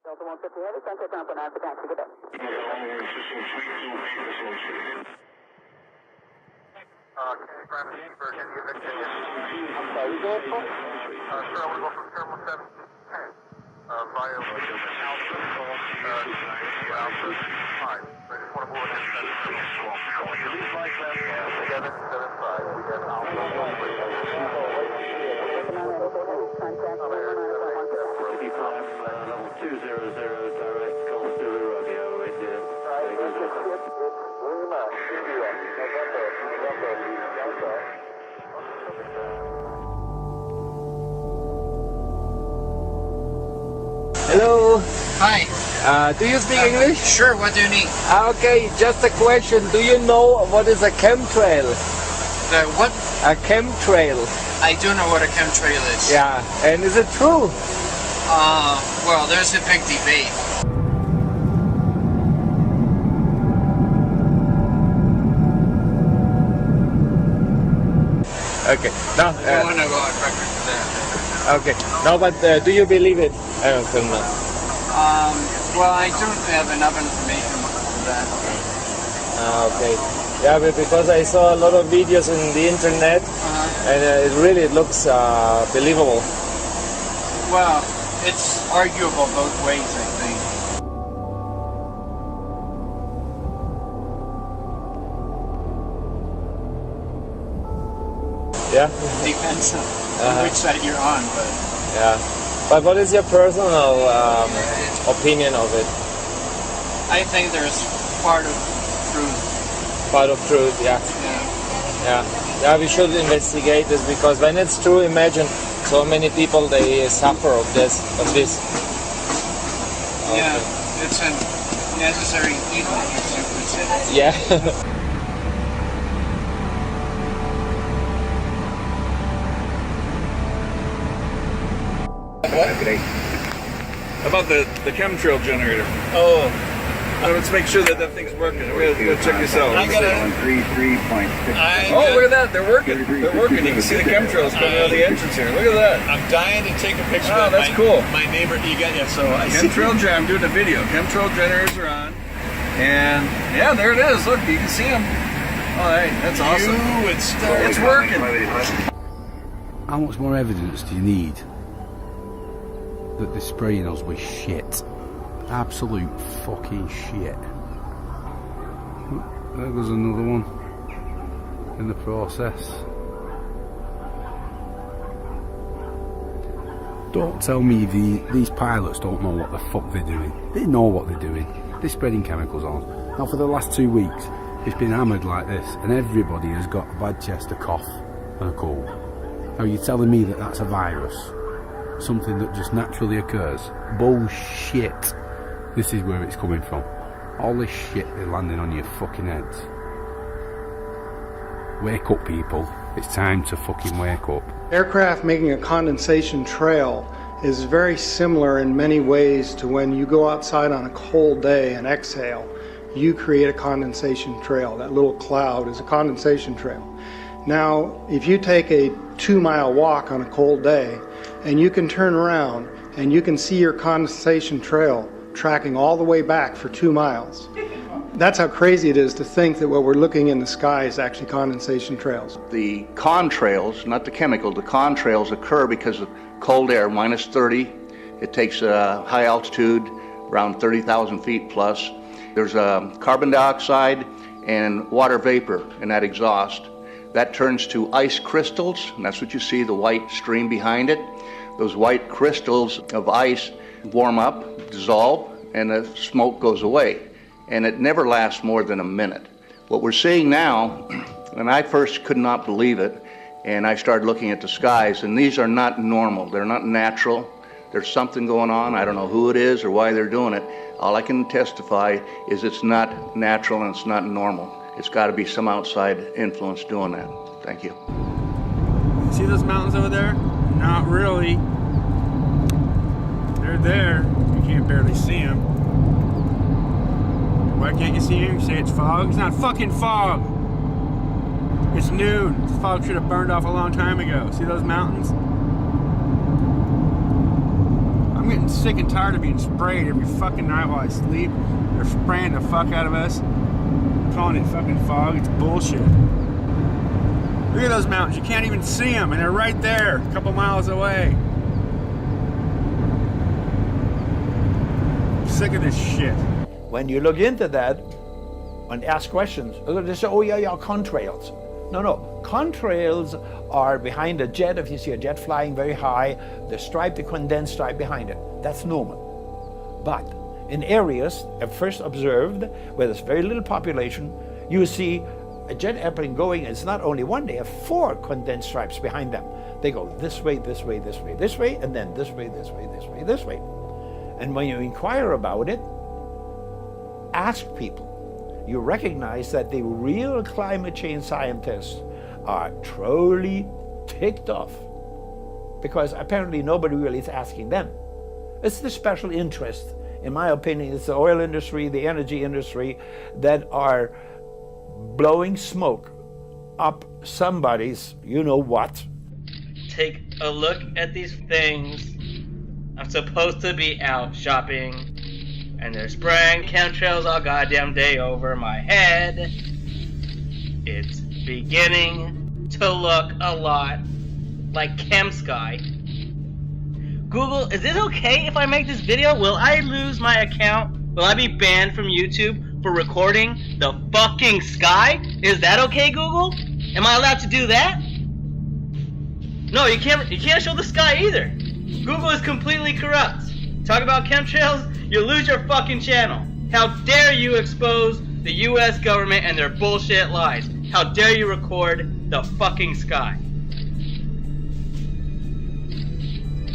Delta 150 Heavy, contact ground for 9 for taxi. Good day. I'm sorry, you going for? Sir, I want to go from Terminal 7 to 10 via Alpha 5. So I just want to move it into that terminal. 775. We have Level 200, direct call to Romeo, India. Hello. Hi. Do you speak English? Sure, what do you need? Okay, just a question. Do you know what is a chemtrail? The what? A chemtrail. I do know what a chemtrail is. Yeah, and is it true? Well, there's a big debate. Okay. No. I don't want to go on record for that. Okay. No, but do you believe it? I don't know. Well, I don't have enough information for that. Okay. Yeah, but because I saw a lot of videos on the internet, and it really looks believable. Well, it's arguable both ways, I think. Yeah. Depends on which side you're on, but yeah. But what is your personal opinion of it? I think there's part of truth. Part of truth, yeah. Yeah, we should investigate this, because when it's true, imagine so many people, they suffer of this. Yeah, it's a necessary evil, as you would say. Yeah. About the chemtrail generator. Oh. Let's make sure that thing's working. We're gonna check this out. I gotta. Oh, look at that! They're working. They're working. You can see the chemtrails coming out of the entrance here. Look at that. I'm dying to take a picture. Oh, of that's cool. My neighbor, you got yeah. So I see. Chemtrail gen. I'm doing a video. Chemtrail generators are on, and yeah, there it is. Look, you can see them. All right, that's awesome. It's working. How much more evidence do you need that they're spraying us with shit? Absolute fucking shit. There goes another one in the process. Don't tell me these pilots don't know what the fuck they're doing. They know what they're doing. They're spreading chemicals on us. Now for the last 2 weeks it's been hammered like this, and everybody has got a bad chest, a cough and a cold. Now you're telling me that that's a virus? Something that just naturally occurs? Bullshit. This is where it's coming from. All this shit is landing on your fucking heads. Wake up, people. It's time to fucking wake up. Aircraft making a condensation trail is very similar in many ways to when you go outside on a cold day and exhale. You create a condensation trail. That little cloud is a condensation trail. Now, if you take a 2-mile walk on a cold day, and you can turn around and you can see your condensation trail tracking all the way back for 2 miles. That's how crazy it is to think that what we're looking in the sky is actually condensation trails. The contrails, not the chemical, the contrails occur because of cold air, minus 30. It takes high altitude, around 30,000 feet plus. There's carbon dioxide and water vapor in that exhaust. That turns to ice crystals, and that's what you see, the white stream behind it. Those white crystals of ice warm up, dissolve, and the smoke goes away. And it never lasts more than a minute. What we're seeing now, and I first could not believe it, and I started looking at the skies, and these are not normal, they're not natural. There's something going on, I don't know who it is or why they're doing it. All I can testify is it's not natural and it's not normal. It's got to be some outside influence doing that. Thank you. See those mountains over there? Not really. They're there. You can't barely see them. Why can't you see them? You say it's fog? It's not fucking fog. It's noon. The fog should have burned off a long time ago. See those mountains? I'm I'm getting sick and tired of being sprayed every fucking night while I sleep. They're spraying the fuck out of us, calling it fucking fog. It's bullshit. Look at those mountains. You can't even see them, and they're right there, a couple miles away. I'm sick of this shit. When you look into that and ask questions, they say, oh yeah, contrails. No, contrails are behind a jet. If you see a jet flying very high, the stripe, the condensed stripe behind it, that's normal. But in areas first observed where there's very little population, you see a jet airplane going, and it's not only one, they have 4 condensed stripes behind them. They go this way, this way, this way, this way, and then this way, this way, this way, this way. And when you inquire about it, ask people, you recognize that the real climate change scientists are truly ticked off because apparently nobody really is asking them. It's the special interest, in my opinion, it's the oil industry, the energy industry that are blowing smoke up somebody's you-know-what. Take a look at these things. I'm supposed to be out shopping, and they're spraying chemtrails all goddamn day over my head. It's beginning to look a lot like Chem Sky. Google, is it okay if I make this video? Will I lose my account? Will I be banned from YouTube for recording the fucking sky? Is that okay, Google? Am I allowed to do that? No, you can't show the sky either. Google is completely corrupt. Talk about chemtrails, you lose your fucking channel. How dare you expose the US government and their bullshit lies? How dare you record the fucking sky?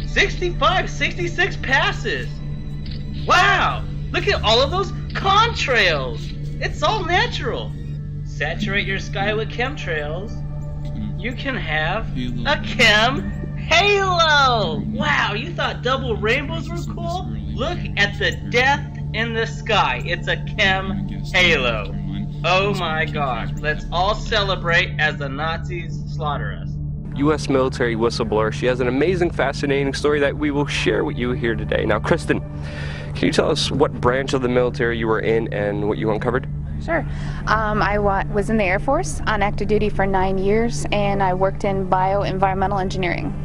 65, 66 passes. Wow, look at all of those contrails. It's all natural. Saturate your sky with chemtrails. You can have a chem halo. Wow, you thought double rainbows were cool? Look at the death in the sky. It's a chem halo. Oh my gosh. Let's all celebrate as the Nazis slaughter us. U.S. military whistleblower. She has an amazing, fascinating story that we will share with you here today. Now, Kristen, can you tell us what branch of the military you were in and what you uncovered? Sure. I was in the Air Force on active duty for 9 years, and I worked in bioenvironmental engineering.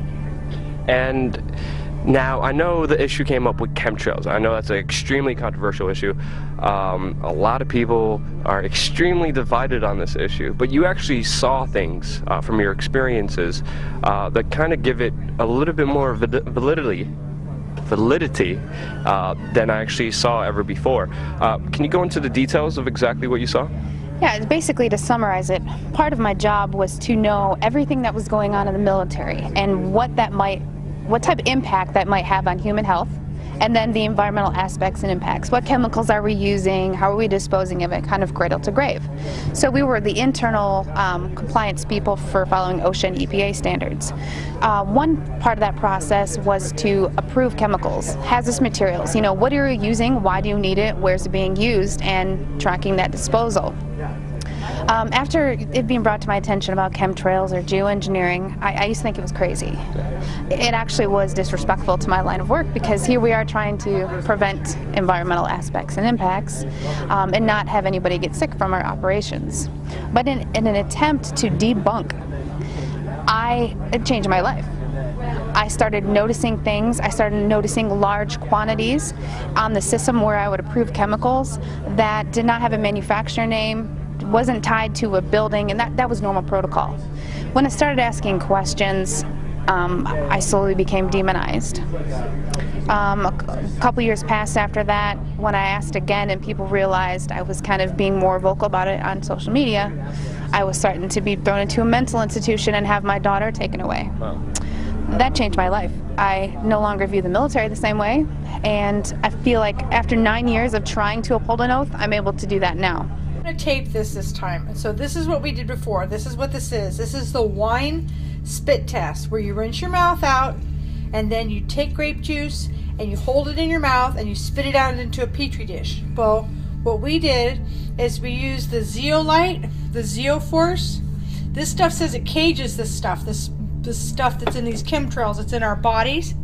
And now, I know the issue came up with chemtrails. I know that's an extremely controversial issue. A lot of people are extremely divided on this issue, but you actually saw things from your experiences that kind of give it a little bit more validity than I actually saw ever before. Can you go into the details of exactly what you saw? Yeah, basically to summarize it, part of my job was to know everything that was going on in the military and what type of impact that might have on human health, and then the environmental aspects and impacts. What chemicals are we using? How are we disposing of it? Kind of cradle to grave. So we were the internal compliance people for following OSHA and EPA standards. One part of that process was to approve chemicals, hazardous materials. You know, what are you using? Why do you need it? Where's it being used? And tracking that disposal. After it being brought to my attention about chemtrails or geoengineering, I used to think it was crazy. It actually was disrespectful to my line of work, because here we are trying to prevent environmental aspects and impacts and not have anybody get sick from our operations. But in an attempt to debunk, it changed my life. I started noticing things. I started noticing large quantities on the system where I would approve chemicals that did not have a manufacturer name, wasn't tied to a building, and that was normal protocol. When I started asking questions, I slowly became demonized. A couple years passed after that when I asked again and people realized I was kind of being more vocal about it on social media. I was starting to be thrown into a mental institution and have my daughter taken away. Wow. That changed my life. I no longer view the military the same way, and I feel like after 9 years of trying to uphold an oath, I'm able to do that now. I'm going to tape this time. And so this is what we did before. This is what this is. This is the wine spit test, where you rinse your mouth out and then you take grape juice and you hold it in your mouth and you spit it out into a petri dish. Well, what we did is we used the zeolite, the zeoforce. This stuff says it cages this stuff, this stuff that's in these chemtrails, it's in our bodies.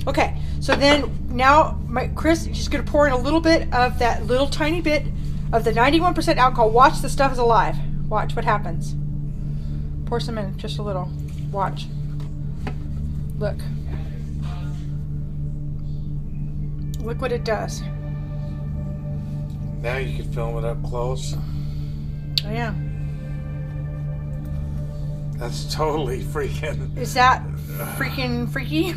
Okay, so then now, Chris, just going to pour in a little bit of that little tiny bit of the 91% alcohol. Watch, the stuff is alive. Watch what happens. Pour some in, just a little. Watch. Look. Look what it does. Now you can film it up close. Oh, yeah. That's totally freaking... Is that freaking freaky?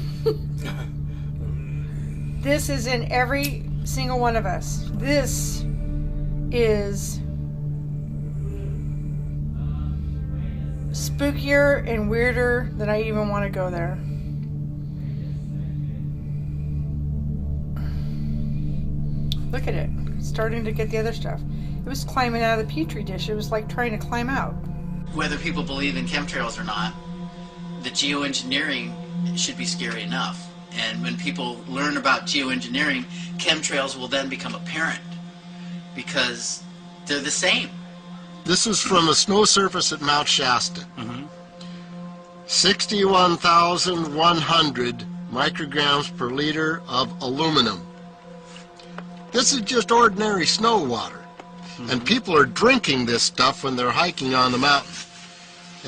This is in every single one of us. This is spookier and weirder than I even want to go there. Look at it. It's starting to get the other stuff. It was climbing out of the petri dish. It was like trying to climb out. Whether people believe in chemtrails or not, the geoengineering should be scary enough. And when people learn about geoengineering, chemtrails will then become apparent because they're the same. This is from a snow surface at Mount Shasta. 61,100 micrograms per liter of aluminum. This is just ordinary snow water. And people are drinking this stuff when they're hiking on the mountain.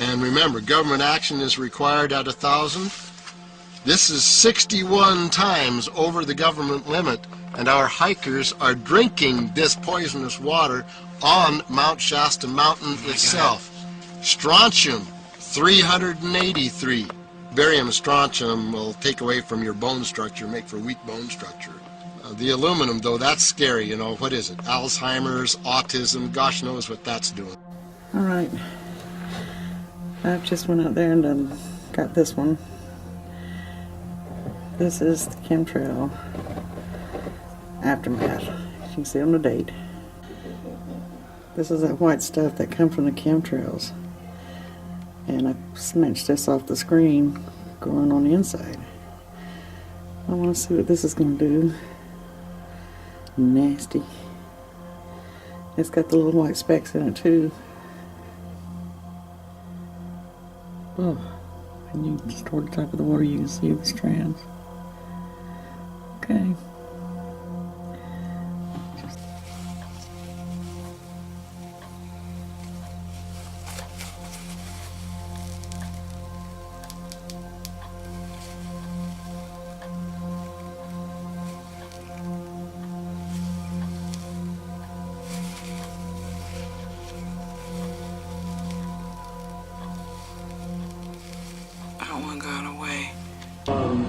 And remember, government action is required at 1,000. This is 61 times over the government limit, and our hikers are drinking this poisonous water on Mount Shasta Mountain itself. Strontium, 383. Barium and strontium will take away from your bone structure, make for weak bone structure. The aluminum, though, that's scary, you know. What is it? Alzheimer's, autism, gosh knows what that's doing. All right. I've just went out there and got this one. This is the chemtrail aftermath. You can see on the date. This is that white stuff that comes from the chemtrails. And I snatched this off the screen going on the inside. I want to see what this is going to do. Nasty. It's got the little white specks in it too. Oh, and you just toward the top of the water you can see the strands. Okay.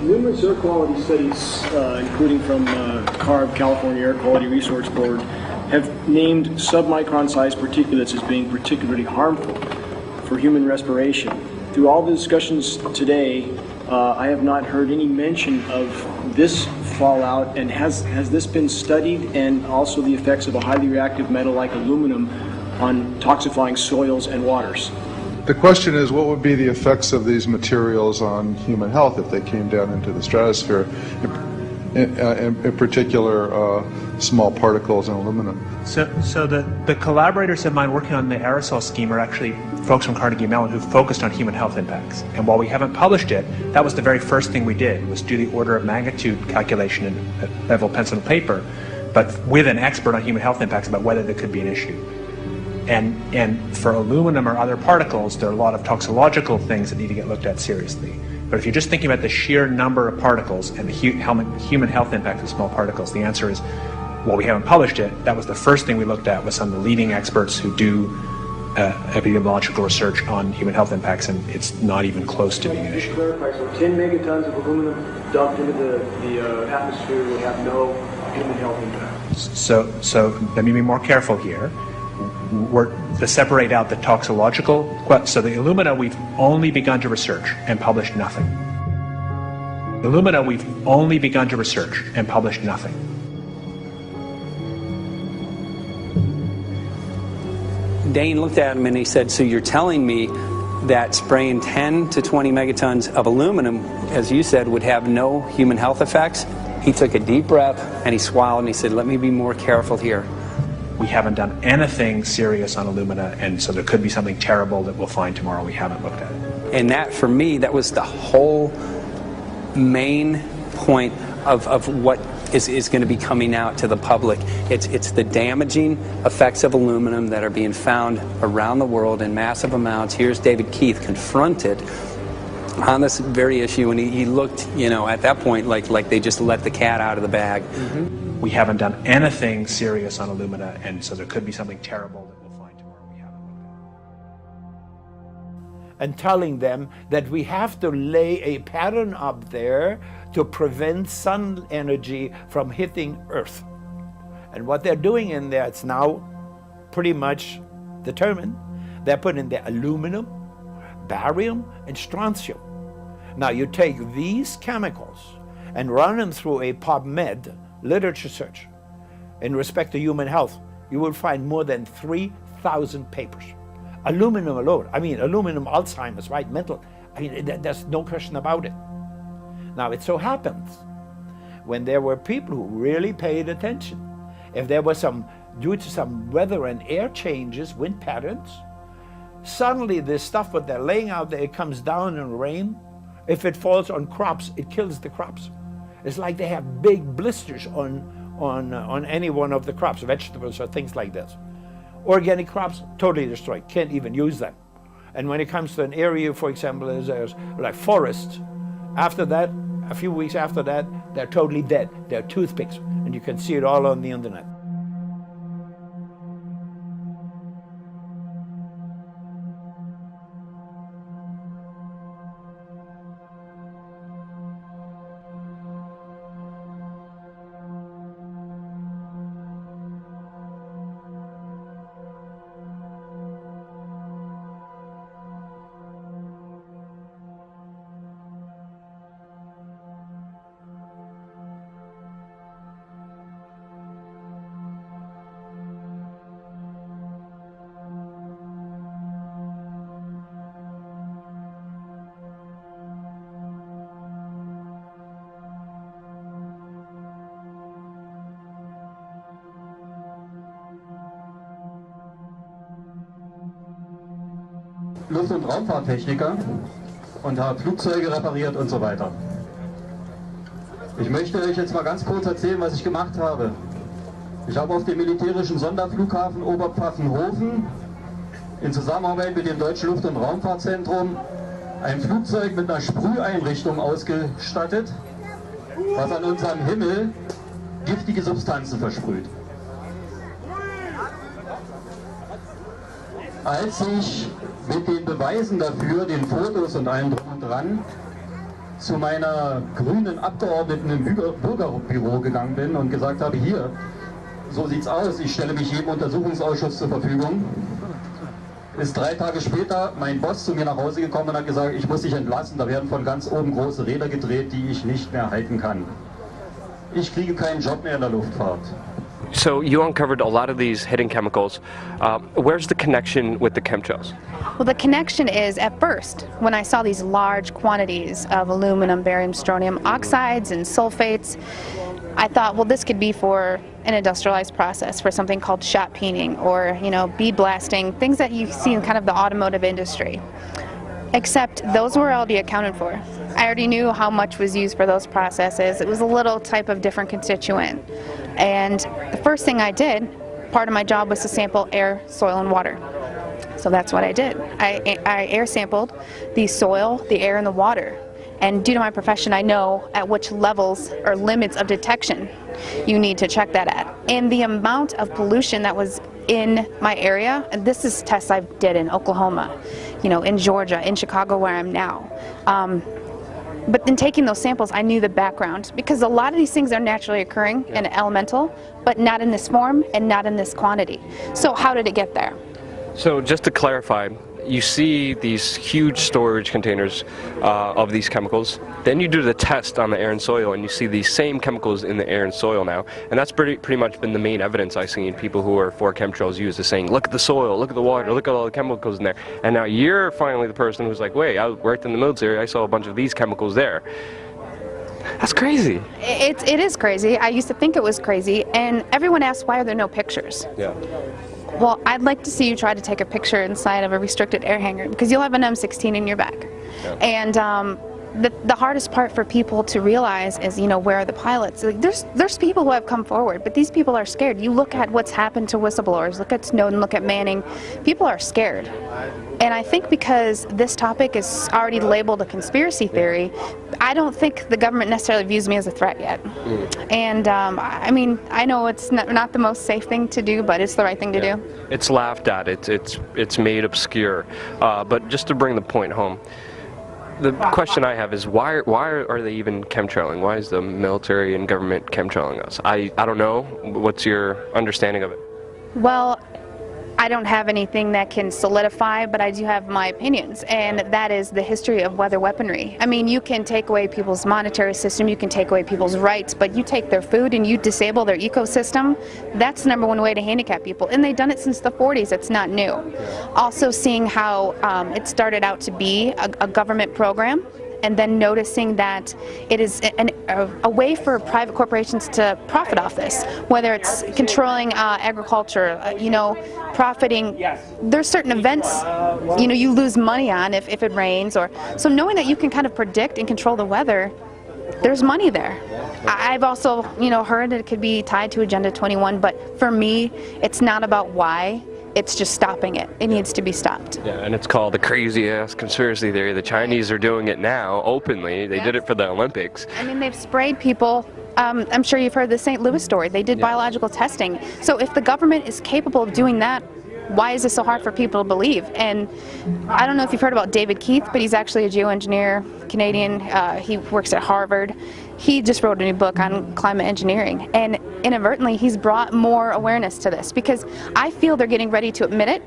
Numerous air quality studies, including from CARB, California Air Quality Resource Board, have named submicron-sized particulates as being particularly harmful for human respiration. Through all the discussions today, I have not heard any mention of this fallout, and has this been studied, and also the effects of a highly reactive metal like aluminum on toxifying soils and waters? The question is, what would be the effects of these materials on human health if they came down into the stratosphere, in particular small particles and aluminum? So the collaborators of mine working on the aerosol scheme are actually folks from Carnegie Mellon who focused on human health impacts. And while we haven't published it, that was the very first thing we did, was do the order of magnitude calculation in level pencil and paper, but with an expert on human health impacts about whether there could be an issue. And for aluminum or other particles, there are a lot of toxicological things that need to get looked at seriously. But if you're just thinking about the sheer number of particles and the human health impact of small particles, the answer is, well, we haven't published it. That was the first thing we looked at with some of the leading experts who do epidemiological research on human health impacts, and it's not even close to being an issue. So 10 megatons of aluminum dumped into the atmosphere will have no human health impact. So let me be more careful here. We're to separate out the toxicological. So the alumina, we've only begun to research and published nothing. Alumina, we've only begun to research and published nothing. Dane looked at him and he said, so you're telling me that spraying 10 to 20 megatons of aluminum, as you said, would have no human health effects? He took a deep breath and he swallowed and he said, let me be more careful here. We haven't done anything serious on alumina, and so there could be something terrible that we'll find tomorrow we haven't looked at. And that, for me, that was the whole main point of what is going to be coming out to the public. It's the damaging effects of aluminum that are being found around the world in massive amounts. Here's David Keith confronted on this very issue, and he looked, you know, at that point like they just let the cat out of the bag. Mm-hmm. We haven't done anything serious on alumina, and so there could be something terrible that we'll find tomorrow we haven't looked at. And telling them that we have to lay a pattern up there to prevent sun energy from hitting Earth. And what they're doing in there, it's now pretty much determined. They're putting the aluminum, barium, and strontium. Now you take these chemicals and run them through a PubMed literature search in respect to human health. You will find more than 3,000 papers. Aluminum alone, I mean aluminum Alzheimer's, right, mental, I mean there's no question about it. Now it so happens, when there were people who really paid attention, if there was due to some weather and air changes, wind patterns, suddenly this stuff what they're laying out there, it comes down in rain. If it falls on crops, it kills the crops. It's like they have big blisters on any one of the crops, vegetables or things like this. Organic crops, totally destroyed, can't even use them. And when it comes to an area, for example, there's like forests, after that, a few weeks after that, they're totally dead. They're toothpicks, and you can see it all on the internet. Luft- und Raumfahrttechniker und habe Flugzeuge repariert und so weiter. Ich möchte euch jetzt mal ganz kurz erzählen, was ich gemacht habe. Ich habe auf dem militärischen Sonderflughafen Oberpfaffenhofen in Zusammenarbeit mit dem Deutschen Luft- und Raumfahrtzentrum ein Flugzeug mit einer Sprüheinrichtung ausgestattet, was an unserem Himmel giftige Substanzen versprüht. Als ich mit den Beweisen dafür, den Fotos und allem drum und dran, zu meiner grünen Abgeordneten im Bürgerbüro gegangen bin und gesagt habe, hier, so sieht's aus, ich stelle mich jedem Untersuchungsausschuss zur Verfügung, ist 3 Tage später mein Boss zu mir nach Hause gekommen und hat gesagt, ich muss dich entlassen, da werden von ganz oben große Räder gedreht, die ich nicht mehr halten kann. Ich kriege keinen Job mehr in der Luftfahrt. So you uncovered a lot of these hidden chemicals. Where's the connection with the chemtrails? Well, the connection is, at first, when I saw these large quantities of aluminum, barium, strontium oxides and sulfates, I thought, well, this could be for an industrialized process, for something called shot peening or, you know, bead blasting, things that you see in kind of the automotive industry. Except those were already accounted for. I already knew how much was used for those processes. It was a little type of different constituent. And the first thing I did, part of my job was to sample air, soil, and water. So that's what I did. I air sampled the soil, the air, and the water. And due to my profession, I know at which levels or limits of detection you need to check that at. And the amount of pollution that was in my area, and this is tests I did in Oklahoma, you know, in Georgia, in Chicago where I'm now. But in taking those samples, I knew the background, because a lot of these things are naturally occurring in elemental, but not in this form and not in this quantity. So how did it get there? So just to clarify, you see these huge storage containers of these chemicals. Then you do the test on the air and soil, and you see these same chemicals in the air and soil now. And that's pretty much been the main evidence I've seen people who are for chemtrails use, is saying, look at the soil, look at the water, look at all the chemicals in there. And now you're finally the person who's like, wait, I worked in the military, I saw a bunch of these chemicals there. That's crazy. It is crazy. I used to think it was crazy, and everyone asks, why are there no pictures? Yeah. Well, I'd like to see you try to take a picture inside of a restricted air hangar, because you'll have an M16 in your back. Yeah. And the hardest part for people to realize is, you know, where are the pilots? Like, there's people who have come forward, but these people are scared. You look at what's happened to whistleblowers, look at Snowden, look at Manning. People are scared. And I think because this topic is already labeled a conspiracy theory, I don't think the government necessarily views me as a threat yet. And I mean, I know it's not the most safe thing to do, but it's the right thing to do. It's laughed at. It's made obscure. But just to bring the point home, the question I have is why are they even chemtrailing? Why is the military and government chemtrailing us? I don't know. What's your understanding of it? Well, I don't have anything that can solidify, but I do have my opinions, and that is the history of weather weaponry. I mean, you can take away people's monetary system, you can take away people's rights, but you take their food and you disable their ecosystem, that's the #1 way to handicap people. And they've done it since the 40s, it's not new. Also seeing how it started out to be a government program, and then noticing that it is a way for private corporations to profit off this, whether it's controlling agriculture, you know, profiting. There's certain events, you know, you lose money on if it rains, or so knowing that you can kind of predict and control the weather, there's money there. I've also, you know, heard that it could be tied to Agenda 21, but for me, it's not about why. It's just stopping it. It needs to be stopped. Yeah, and it's called the crazy-ass conspiracy theory. The Chinese are doing it now, openly. They did it for the Olympics. I mean, they've sprayed people. I'm sure you've heard the St. Louis story. They did biological testing. So if the government is capable of doing that, why is it so hard for people to believe? And I don't know if you've heard about David Keith, but he's actually a geoengineer, Canadian. He works at Harvard. He just wrote a new book on climate engineering, and inadvertently he's brought more awareness to this, because I feel they're getting ready to admit it,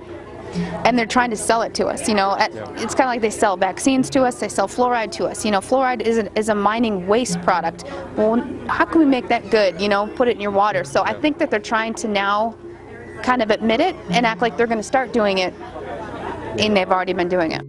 and they're trying to sell it to us. You know, it's kind of like they sell vaccines to us, they sell fluoride to us. You know, fluoride is a mining waste product. Well, how can we make that good? You know, put it in your water. So I think that they're trying to now kind of admit it and act like they're going to start doing it, and they've already been doing it.